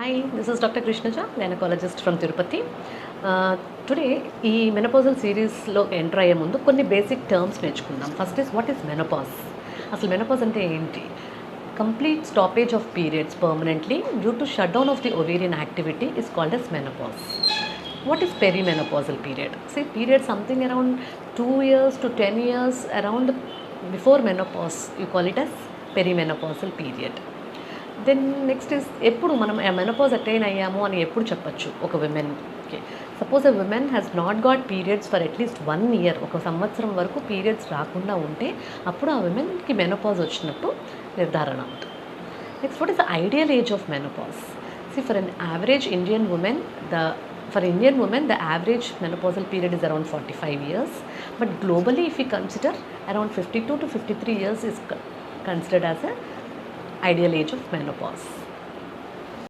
Hi, this is Dr. Krishnaja, gynecologist from Tirupati. Today ఈ menopausal సిరీస్లో enter అయ్యే ముందు కొన్ని బేసిక్ టర్మ్స్ నేర్చుకుందాం. First is what is menopause. అసలు మెనోపాజ్ అంటే ఏంటి? Complete stoppage of periods permanently due to shut down of the ovarian activity is called as menopause. What is perimenopausal period? See, period something around 2 years to 10 years around before menopause. You call it as perimenopausal period. Then next is ఎప్పుడు మనం menopause attain అయ్యాము అని ఎప్పుడు చెప్పచ్చు ఒక విమెన్కి. Suppose a women has not got periods for at least 1 year, ఒక సంవత్సరం వరకు పీరియడ్స్ రాకుండా ఉంటే అప్పుడు ఆ విమెన్కి మెనోపాజ్ వచ్చినట్టు నిర్ధారణ అవుతుంది. Next, what is the ideal age of menopause? C, for an average Indian women the average menopausal period is around 45 years, but globally if we consider, around 52 to 53 years is considered as a ideal age of menopause.